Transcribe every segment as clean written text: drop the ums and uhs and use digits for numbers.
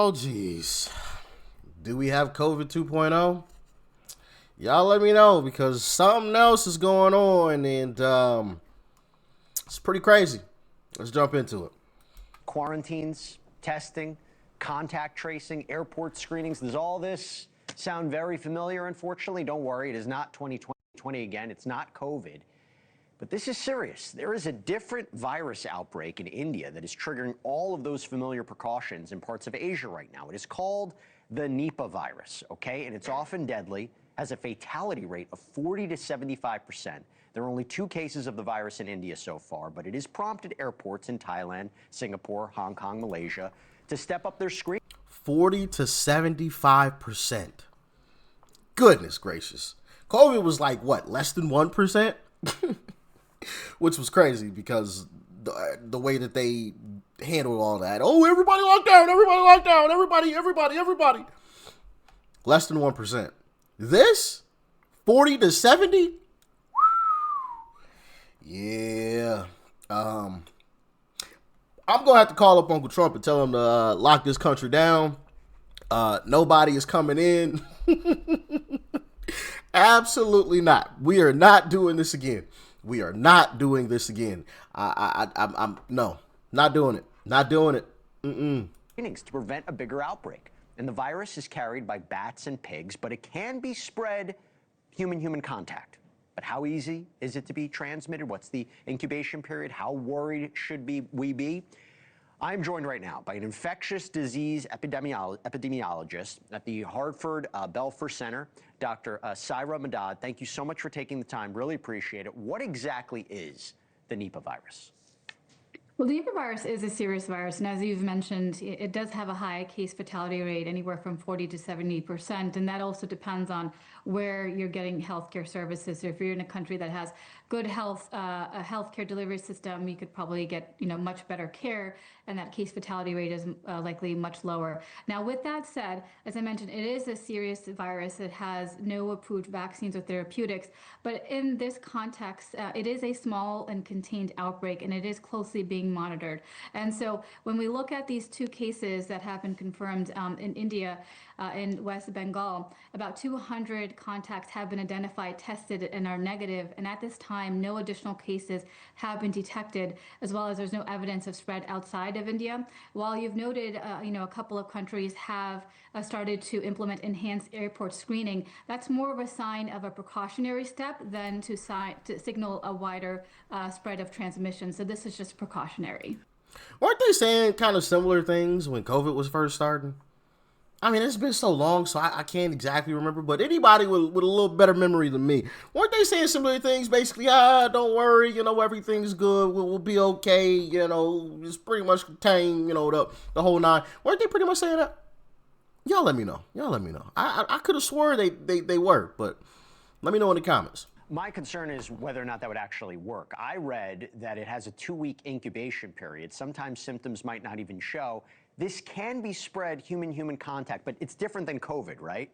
Oh, geez. Do we have COVID 2.0? Y'all let me know because something else is going on and it's pretty crazy. Let's jump into it. Quarantines, testing, contact tracing, airport screenings. Does all this sound very familiar? Unfortunately, don't worry. It is not 2020 again. It's not COVID. But this is serious. There is a different virus outbreak in India that is triggering all of those familiar precautions in parts of Asia right now. It is called the Nipah virus, okay? And it's often deadly, has a fatality rate of 40 to 75%. There are only 2 cases of the virus in India so far, but it has prompted airports in Thailand, Singapore, Hong Kong, Malaysia to step up their screening. 40 to 75%. Goodness gracious. COVID was like, what, less than 1%? Which was crazy because the way that they handled all that. Oh, everybody locked down, everybody. Less than 1%. This, 40 to 70? Yeah. I'm going to have to call up Uncle Trump and tell him to lock this country down. Nobody is coming in. Absolutely not. We are not doing this again. I'm no, not doing it. Not doing it. To prevent a bigger outbreak. And the virus is carried by bats and pigs, but it can be spread human-human contact. But how easy is it to be transmitted? What's the incubation period? How worried should we be? I'm joined right now by an infectious disease epidemiologist at the Hartford Belfer Center, Dr. Saira Madad. Thank you so much for taking the time. Really appreciate it. What exactly is the Nipah virus? Well, the Nipah virus is a serious virus, and as you've mentioned, it does have a high case fatality rate, anywhere from 40 to 70%, and that also depends on where you're getting healthcare services. So if you're in a country that has good health, a healthcare delivery system, you could probably get much better care, and that case fatality rate is likely much lower. Now, with that said, as I mentioned, it is a serious virus. It has no approved vaccines or therapeutics, but in this context, it is a small and contained outbreak, and it is closely being monitored. And so when we look at these 2 cases that have been confirmed in India, in West Bengal, about 200 contacts have been identified, tested, and are negative. And at this time, no additional cases have been detected, as well as there's no evidence of spread outside of India. While you've noted, a couple of countries have started to implement enhanced airport screening, that's more of a sign of a precautionary step than to signal a wider spread of transmission. So this is just precautionary. Weren't they saying kind of similar things when COVID was first starting? I mean, it's been so long, so I can't exactly remember. But anybody with a little better memory than me, weren't they saying similar things? Basically, don't worry, everything's good. We'll be okay. It's pretty much contained. The whole 9. Weren't they pretty much saying that? Y'all let me know. I could have swore they were, but let me know in the comments. My concern is whether or not that would actually work. I read that it has a 2-week incubation period. Sometimes symptoms might not even show. This can be spread human-human contact, but it's different than COVID, right?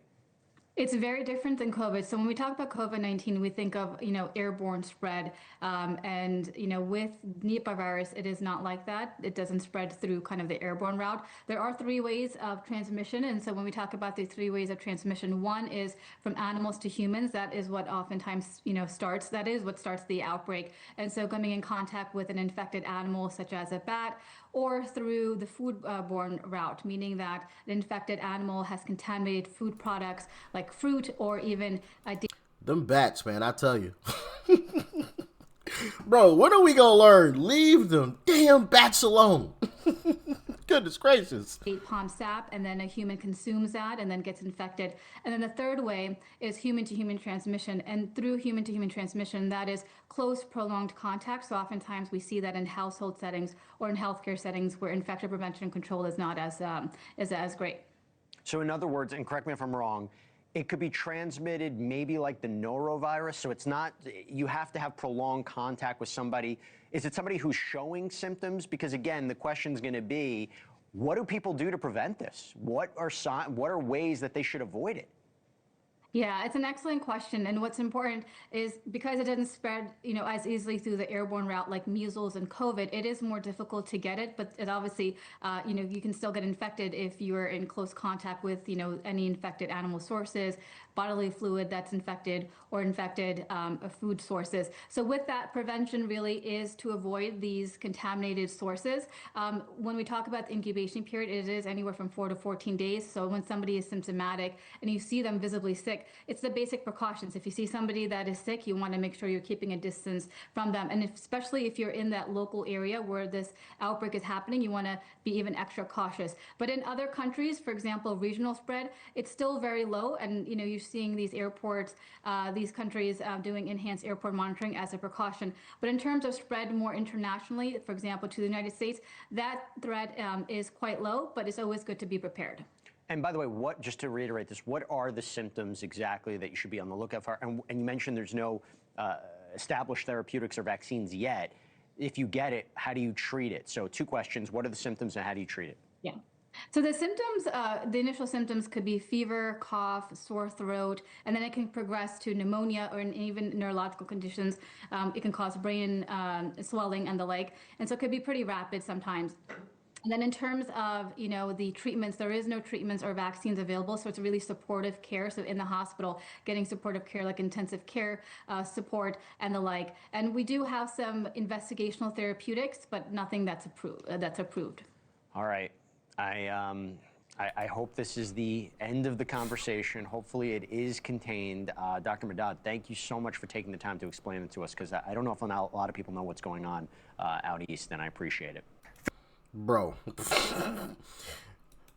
It's very different than COVID. So when we talk about COVID-19, we think of, airborne spread. And with Nipah virus, it is not like that. It doesn't spread through kind of the airborne route. There are 3 ways of transmission. And so when we talk about the 3 ways of transmission, one is from animals to humans. That is what oftentimes, starts. That is what starts the outbreak. And so coming in contact with an infected animal, such as a bat, or through the foodborne route, meaning that an infected animal has contaminated food products like fruit or even them bats, man, I tell you. Bro, when are we gonna learn? Leave them damn bats alone. Goodness gracious. Palm sap, and then a human consumes that and then gets infected. And then the third way is human-to-human transmission. And through human-to-human transmission, that is close, prolonged contact. So oftentimes we see that in household settings or in healthcare settings where infection prevention and control is not as great. So in other words, and correct me if I'm wrong, it could be transmitted maybe like the norovirus. So it's not, you have to have prolonged contact with somebody. Is it somebody who's showing symptoms? Because again, the question's going to be, what do people do to prevent this? What are ways that they should avoid it? Yeah, it's an excellent question. And what's important is because it doesn't spread, as easily through the airborne route like measles and COVID, it is more difficult to get it. But it obviously, you can still get infected if you're in close contact with, any infected animal sources, bodily fluid that's infected, or infected food sources. So with that, prevention really is to avoid these contaminated sources. When we talk about the incubation period, it is anywhere from 4 to 14 days. So when somebody is symptomatic and you see them visibly sick, it's the basic precautions. If you see somebody that is sick, you want to make sure you're keeping a distance from them. And especially if you're in that local area where this outbreak is happening, you want to be even extra cautious. But in other countries, for example, regional spread, it's still very low. And, you're seeing these airports, these countries doing enhanced airport monitoring as a precaution. But in terms of spread more internationally, for example, to the United States, that threat is quite low, but it's always good to be prepared. And by the way, just to reiterate this, what are the symptoms exactly that you should be on the lookout for? And you mentioned there's no established therapeutics or vaccines yet. If you get it, how do you treat it? So 2 questions. What are the symptoms and how do you treat it? Yeah. So the symptoms, the initial symptoms could be fever, cough, sore throat, and then it can progress to pneumonia or even neurological conditions. It can cause brain swelling and the like. And so it could be pretty rapid sometimes. And then in terms of, the treatments, there is no treatments or vaccines available. So it's really supportive care. So in the hospital, getting supportive care like intensive care support and the like. And we do have some investigational therapeutics, but nothing that's approved. All right. I hope this is the end of the conversation. Hopefully it is contained. Dr. Mehrdad, thank you so much for taking the time to explain it to us, because I don't know if a lot of people know what's going on out east, and I appreciate it. Bro.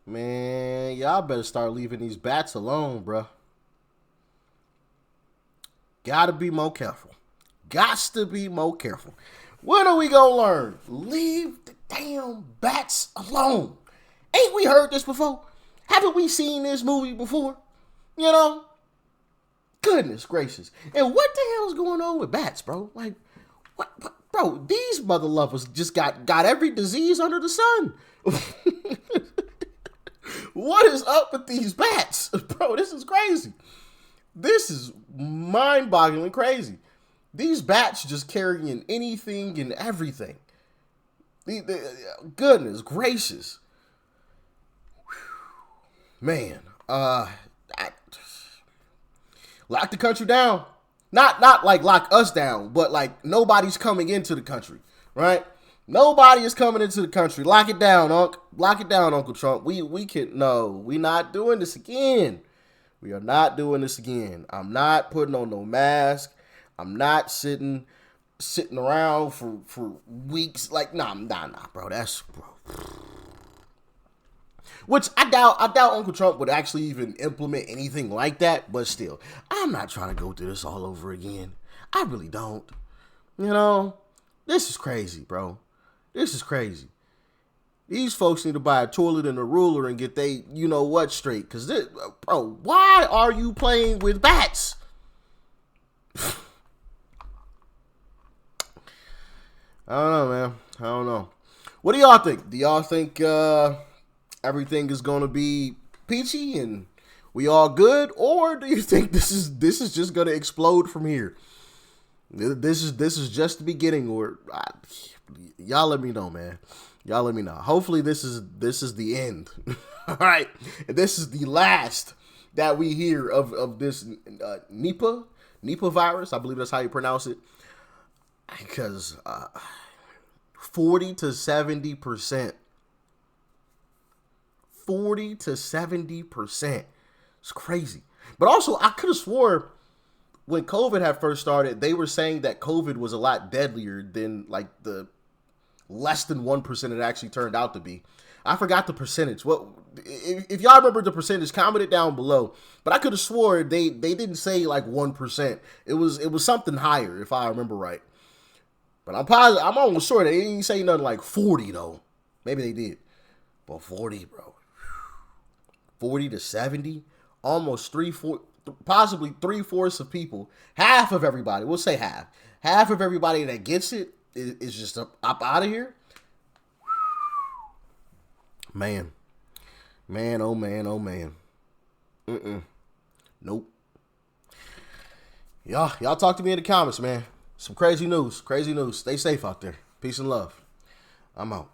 Man, y'all better start leaving these bats alone, bro. Gotta be more careful. Gots to be more careful. When are we gonna learn? Leave the damn bats alone. Ain't we heard this before? Haven't we seen this movie before? Goodness gracious. And what the hell's going on with bats, bro? Like, what bro, these mother lovers just got every disease under the sun. What is up with these bats? Bro, this is crazy. This is mind-bogglingly crazy. These bats just carrying anything and everything. Goodness gracious. Man, lock the country down. Not like lock us down, but like nobody's coming into the country, right? Nobody is coming into the country. Lock it down, Unc. Lock it down, Uncle Trump. We not doing this again. We are not doing this again. I'm not putting on no mask. I'm not sitting around for weeks. Like, nah, bro. Bro. Which I doubt Uncle Trump would actually even implement anything like that. But still, I'm not trying to go through this all over again. I really don't. This is crazy, bro. This is crazy. These folks need to buy a toilet and a ruler and get they, what straight. Because, bro, why are you playing with bats? I don't know, man. I don't know. What do y'all think? Do y'all think everything is going to be peachy and we all good? Or do you think this is just going to explode from here? This is just the beginning. Or y'all let me know, man. Y'all let me know. Hopefully this is the end. All right. This is the last that we hear of this Nipah virus. I believe that's how you pronounce it. Because 40 to 70%. 40 to 70%. It's crazy. But also, I could have swore when COVID had first started, they were saying that COVID was a lot deadlier than like the less than 1% it actually turned out to be. I forgot the percentage. What if y'all remember the percentage? Comment it down below. But I could have swore they didn't say like 1%. It was something higher if I remember right. But I'm positive. I'm almost sure they didn't say nothing like 40 though. Maybe they did. But 40, bro. 40 to 70, almost possibly 3/4 of people, half of everybody. We'll say half of everybody that gets it is just up out of here. Man, oh man. Nope. Y'all talk to me in the comments, man. Some crazy news. Crazy news. Stay safe out there. Peace and love. I'm out.